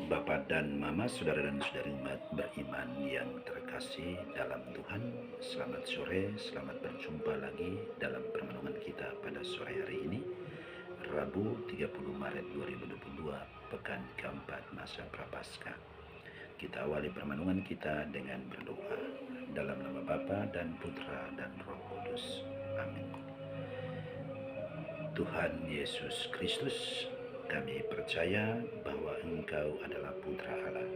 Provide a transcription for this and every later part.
Bapak dan Mama, saudara dan saudari umat beriman yang terkasih dalam Tuhan, selamat sore, selamat berjumpa lagi dalam permenungan kita pada sore hari ini, Rabu 30 Maret 2022, pekan keempat masa Prapaskah. Kita awali permenungan kita dengan berdoa dalam nama Bapa dan Putra dan Roh Kudus. Amin. Tuhan Yesus Kristus, kami percaya bahwa Engkau adalah Putra Allah.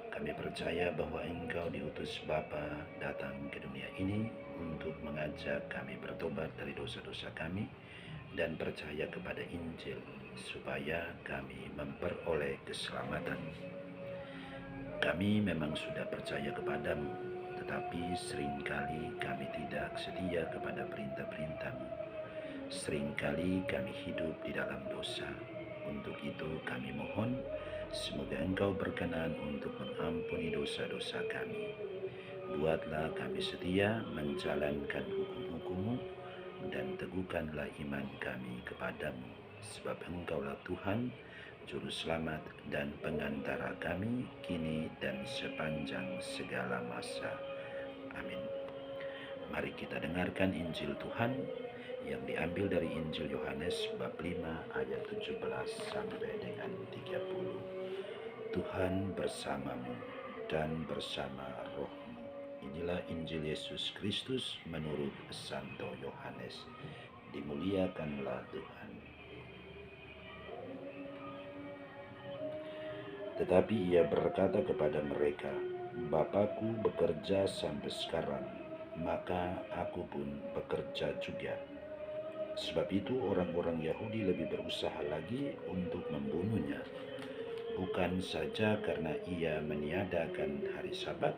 Kami percaya bahwa Engkau diutus Bapa datang ke dunia ini untuk mengajak kami bertobat dari dosa-dosa kami dan percaya kepada Injil supaya kami memperoleh keselamatan. Kami memang sudah percaya kepadamu, tetapi seringkali kami tidak setia kepada perintah-perintah-Mu. Seringkali kami hidup di dalam dosa. Untuk itu kami mohon, semoga Engkau berkenan untuk mengampuni dosa-dosa kami. Buatlah kami setia menjalankan hukum-hukum-Mu dan teguhkanlah iman kami kepadamu. Sebab Engkaulah Tuhan, Juru Selamat dan Pengantara kami, kini dan sepanjang segala masa. Amin. Mari kita dengarkan Injil Tuhan yang diambil dari Injil Yohanes bab 5 ayat 17 sampai dengan 30. Tuhan bersamamu dan bersama rohmu. Inilah Injil Yesus Kristus menurut Santo Yohanes. Dimuliakanlah Tuhan. Tetapi ia berkata kepada mereka, Bapakku bekerja sampai sekarang, maka aku pun bekerja juga. Sebab itu orang-orang Yahudi lebih berusaha lagi untuk membunuhnya, bukan saja karena ia meniadakan hari Sabat,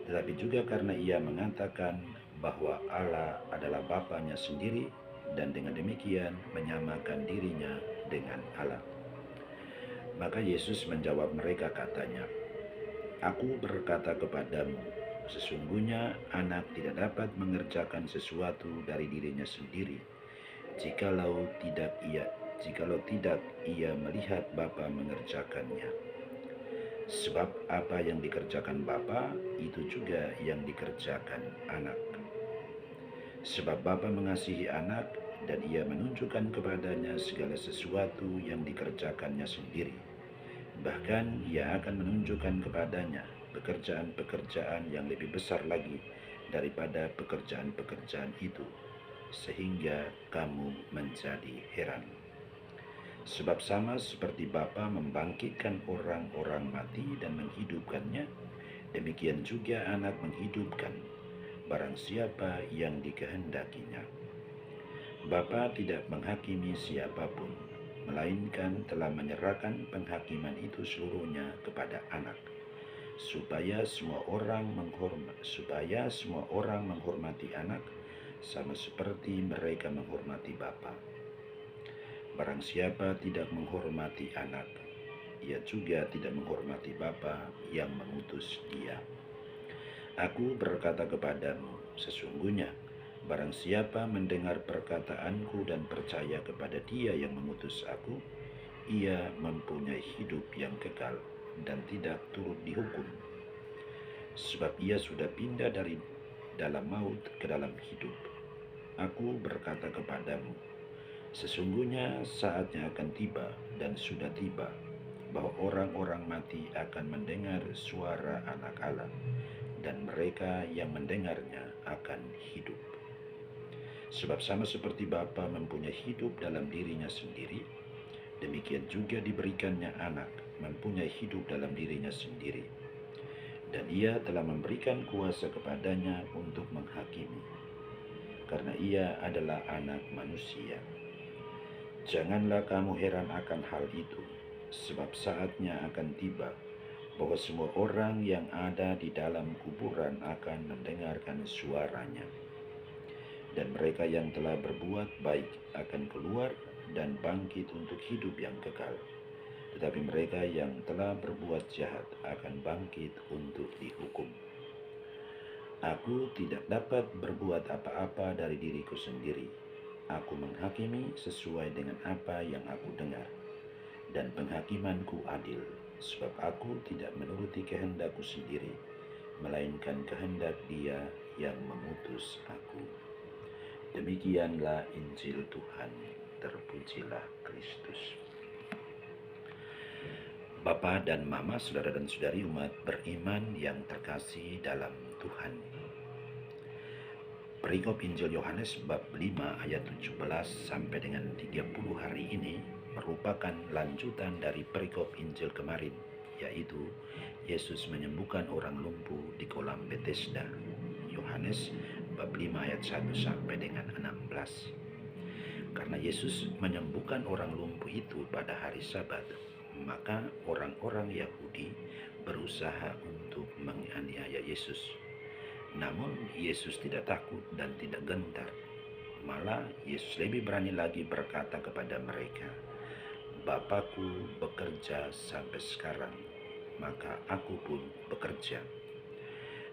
tetapi juga karena ia mengatakan bahwa Allah adalah Bapanya sendiri dan dengan demikian menyamakan dirinya dengan Allah. Maka Yesus menjawab mereka katanya, Aku berkata kepadamu, sesungguhnya anak tidak dapat mengerjakan sesuatu dari dirinya sendiri, jikalau tidak ia melihat Bapa mengerjakannya. Sebab apa yang dikerjakan Bapa, itu juga yang dikerjakan anak. Sebab Bapa mengasihi anak, dan ia menunjukkan kepadanya segala sesuatu yang dikerjakannya sendiri. Bahkan ia akan menunjukkan kepadanya pekerjaan-pekerjaan yang lebih besar lagi daripada pekerjaan-pekerjaan itu, sehingga kamu menjadi heran. Sebab sama seperti Bapa membangkitkan orang-orang mati dan menghidupkannya, demikian juga anak menghidupkan barang siapa yang dikehendakinya. Bapa tidak menghakimi siapapun, melainkan telah menyerahkan penghakiman itu seluruhnya kepada anak, supaya semua orang menghormati anak sama seperti mereka menghormati Bapa. Barang siapa tidak menghormati anak, ia juga tidak menghormati Bapa yang mengutus dia. Aku berkata kepadamu, sesungguhnya barang siapa mendengar perkataanku dan percaya kepada Dia yang mengutus aku, ia mempunyai hidup yang kekal dan tidak turut dihukum. Sebab ia sudah pindah dari dalam maut ke dalam hidup. Aku berkata kepadamu, sesungguhnya saatnya akan tiba dan sudah tiba, bahwa orang-orang mati akan mendengar suara Anak Allah, dan mereka yang mendengarnya akan hidup. Sebab sama seperti Bapa mempunyai hidup dalam dirinya sendiri, demikian juga diberikannya anak mempunyai hidup dalam dirinya sendiri. Dan ia telah memberikan kuasa kepadanya untuk menghakimi, karena ia adalah anak manusia. Janganlah kamu heran akan hal itu, sebab saatnya akan tiba, bahwa semua orang yang ada di dalam kuburan akan mendengarkan suaranya. Dan mereka yang telah berbuat baik akan keluar dan bangkit untuk hidup yang kekal. Tetapi mereka yang telah berbuat jahat akan bangkit untuk dihukum. Aku tidak dapat berbuat apa-apa dari diriku sendiri. Aku menghakimi sesuai dengan apa yang aku dengar, dan penghakimanku adil, Sebab aku tidak menuruti kehendakku sendiri, melainkan kehendak Dia yang mengutus aku. Demikianlah Injil Tuhan, terpujilah Kristus. Bapa dan Mama, saudara dan saudari umat beriman yang terkasih dalam Tuhan. Perikop Injil Yohanes bab 5 ayat 17 sampai dengan 30 hari ini merupakan lanjutan dari perikop Injil kemarin, yaitu Yesus menyembuhkan orang lumpuh di kolam Bethesda. Yohanes bab 5 ayat 1 sampai dengan 16. Karena Yesus menyembuhkan orang lumpuh itu pada hari Sabat, maka orang-orang Yahudi berusaha untuk menganiaya Yesus. Namun Yesus tidak takut dan tidak gentar. Malah Yesus lebih berani lagi berkata kepada mereka, "Bapakku bekerja sampai sekarang, maka aku pun bekerja."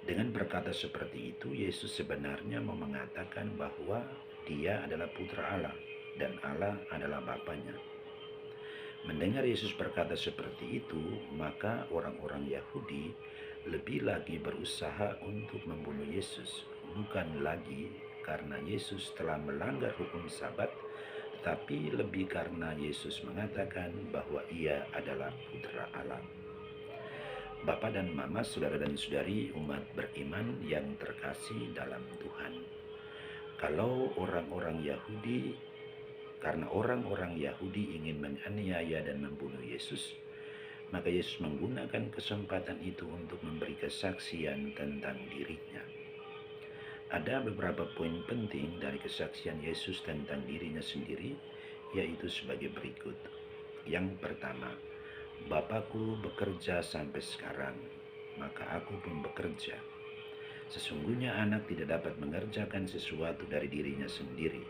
Dengan berkata seperti itu, Yesus sebenarnya mau mengatakan bahwa Dia adalah putra Allah dan Allah adalah Bapanya. Mendengar Yesus berkata seperti itu, maka orang-orang Yahudi lebih lagi berusaha untuk membunuh Yesus, bukan lagi karena Yesus telah melanggar hukum Sabat, tetapi lebih karena Yesus mengatakan bahwa Ia adalah putra Allah. Bapak dan Mama, saudara dan saudari umat beriman yang terkasih dalam Tuhan. Kalau karena orang-orang Yahudi ingin menganiaya dan membunuh Yesus, maka Yesus menggunakan kesempatan itu untuk memberi kesaksian tentang dirinya. Ada beberapa poin penting dari kesaksian Yesus tentang dirinya sendiri, yaitu sebagai berikut. Yang pertama, Bapakku bekerja sampai sekarang, maka aku pun bekerja. Sesungguhnya anak tidak dapat mengerjakan sesuatu dari dirinya sendiri,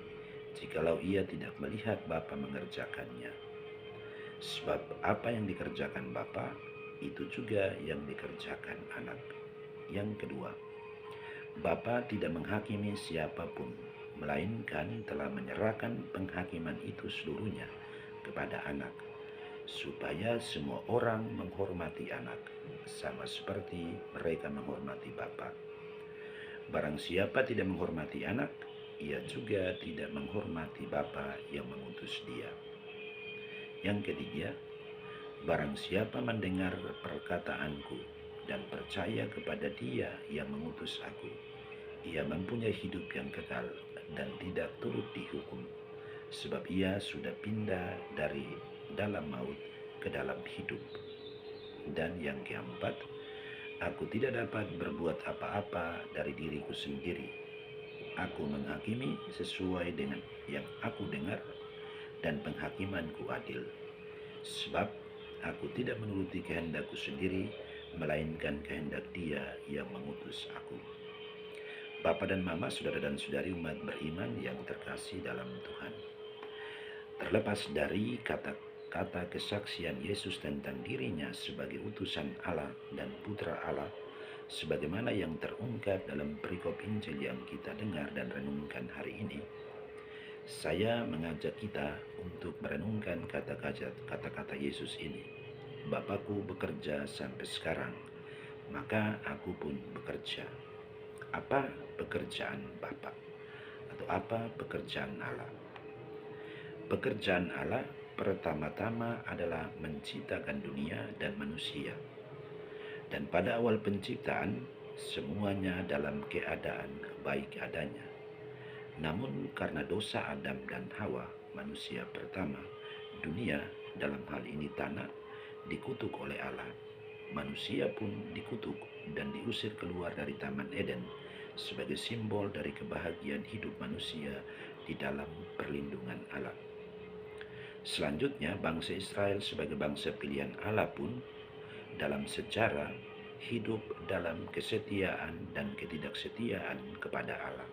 jikalau ia tidak melihat Bapa mengerjakannya. Sebab apa yang dikerjakan Bapa, itu juga yang dikerjakan anak. Yang kedua, Bapa tidak menghakimi siapapun, melainkan telah menyerahkan penghakiman itu seluruhnya kepada anak, supaya semua orang menghormati anak, sama seperti mereka menghormati Bapa. Barang siapa tidak menghormati anak, ia juga tidak menghormati Bapa yang mengutus dia. Yang ketiga, barang siapa mendengar perkataanku dan percaya kepada Dia yang mengutus aku, ia mempunyai hidup yang kekal dan tidak turut dihukum, sebab ia sudah pindah dari dalam maut ke dalam hidup. Dan yang keempat, aku tidak dapat berbuat apa-apa dari diriku sendiri. Aku menghakimi sesuai dengan yang aku dengar, dan penghakimanku adil. Sebab aku tidak menuruti kehendakku sendiri, melainkan kehendak Dia yang mengutus aku. Bapa dan Mama, saudara dan saudari umat beriman yang terkasih dalam Tuhan. Terlepas dari kata-kata kesaksian Yesus tentang dirinya sebagai utusan Allah dan putra Allah, sebagaimana yang terungkap dalam perikop Injil yang kita dengar dan renungkan hari ini, saya mengajak kita untuk merenungkan kata-kata Yesus ini. Bapakku bekerja sampai sekarang, maka aku pun bekerja. Apa pekerjaan Bapa? Atau apa pekerjaan Allah? Pekerjaan Allah pertama-tama adalah menciptakan dunia dan manusia. Dan pada awal penciptaan, semuanya dalam keadaan baik adanya. Namun karena dosa Adam dan Hawa, manusia pertama, dunia, dalam hal ini tanah, dikutuk oleh Allah. Manusia pun dikutuk dan diusir keluar dari Taman Eden sebagai simbol dari kebahagiaan hidup manusia di dalam perlindungan Allah. Selanjutnya, bangsa Israel sebagai bangsa pilihan Allah pun dalam sejarah hidup dalam kesetiaan dan ketidaksetiaan kepada Allah.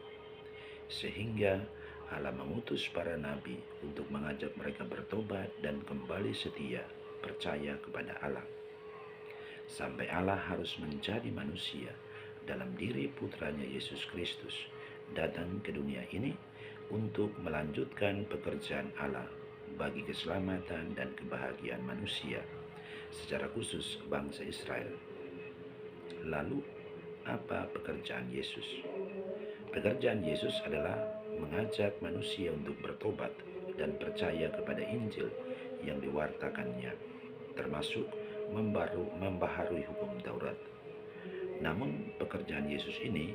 Sehingga Allah mengutus para nabi untuk mengajak mereka bertobat dan kembali setia percaya kepada Allah. Sampai Allah harus menjadi manusia dalam diri putranya Yesus Kristus datang ke dunia ini untuk melanjutkan pekerjaan Allah bagi keselamatan dan kebahagiaan manusia, secara khusus bangsa Israel. Lalu, apa pekerjaan Yesus? Pekerjaan Yesus adalah mengajak manusia untuk bertobat dan percaya kepada Injil yang diwartakannya, termasuk membaharui hukum Taurat. Namun pekerjaan Yesus ini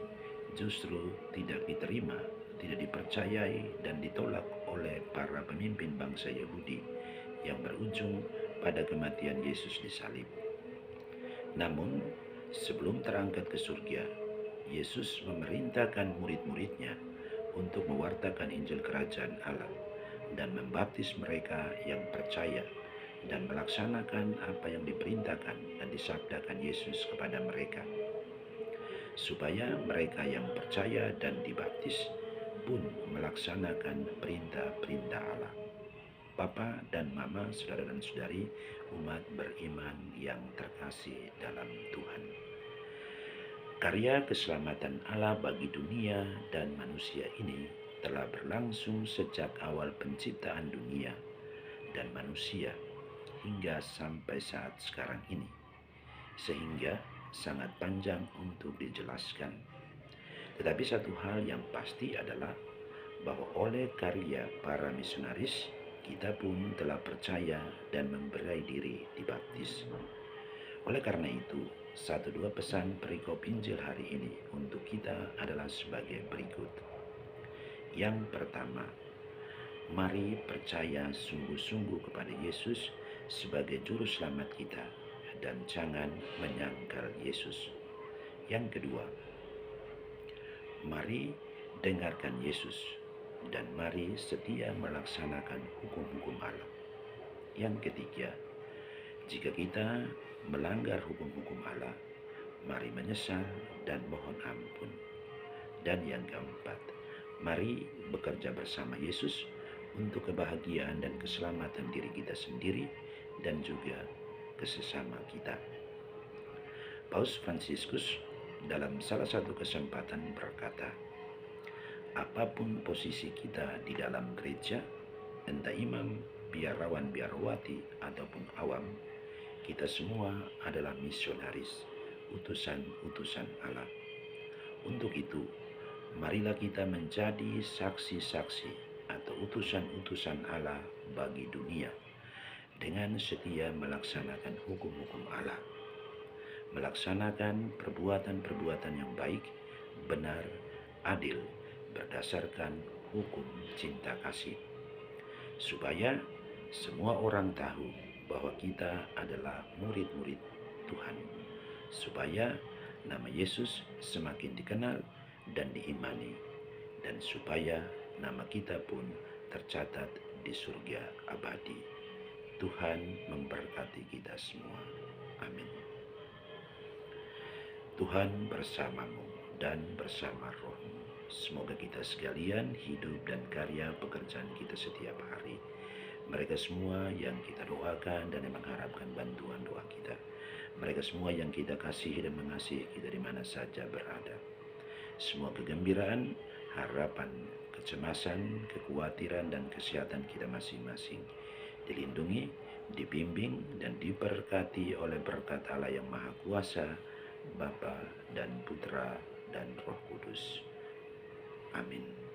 justru tidak diterima, tidak dipercayai dan ditolak oleh para pemimpin bangsa Yahudi yang berujung pada kematian Yesus di salib. Namun sebelum terangkat ke surga, Yesus memerintahkan murid-muridnya untuk mewartakan Injil Kerajaan Allah dan membaptis mereka yang percaya dan melaksanakan apa yang diperintahkan dan disabdakan Yesus kepada mereka, supaya mereka yang percaya dan dibaptis pun melaksanakan perintah-perintah Allah. Papa dan Mama, saudara dan saudari, umat beriman yang terkasih dalam Tuhan. Karya keselamatan Allah bagi dunia dan manusia ini telah berlangsung sejak awal penciptaan dunia dan manusia hingga sampai saat sekarang ini, sehingga sangat panjang untuk dijelaskan. Tetapi satu hal yang pasti adalah bahwa oleh karya para misionaris, kita pun telah percaya dan memberi diri dibaptis. Oleh karena itu, satu dua pesan perikop Injil hari ini untuk kita adalah sebagai berikut. Yang pertama, mari percaya sungguh-sungguh kepada Yesus sebagai juru selamat kita dan jangan menyangkal Yesus. Yang kedua, mari dengarkan Yesus dan mari setia melaksanakan hukum-hukum Allah. Yang ketiga, jika kita melanggar hukum-hukum Allah, mari menyesal dan mohon ampun. Dan yang keempat, mari bekerja bersama Yesus untuk kebahagiaan dan keselamatan diri kita sendiri dan juga kesesama kita. Paus Fransiskus dalam salah satu kesempatan berkata, apapun posisi kita di dalam gereja, entah imam, biarawan, biarawati, ataupun awam, kita semua adalah misionaris, utusan-utusan Allah. Untuk itu, marilah kita menjadi saksi-saksi atau utusan-utusan Allah bagi dunia dengan setia melaksanakan hukum-hukum Allah, melaksanakan perbuatan-perbuatan yang baik, benar, adil, berdasarkan hukum cinta kasih, supaya semua orang tahu bahwa kita adalah murid-murid Tuhan, supaya nama Yesus semakin dikenal dan diimani, dan supaya nama kita pun tercatat di surga abadi. Tuhan memberkati kita semua. Amin. Tuhan bersamamu dan bersama rohmu. Semoga kita sekalian hidup dan karya pekerjaan kita setiap hari. Mereka semua yang kita doakan dan yang mengharapkan bantuan doa kita. Mereka semua yang kita kasihi dan mengasihi kita di mana saja berada. Semua kegembiraan, harapan, kecemasan, kekhawatiran, dan kesehatan kita masing-masing dilindungi, dibimbing, dan diberkati oleh berkat Allah yang Maha Kuasa, Bapa dan Putra dan Roh Kudus. Amin.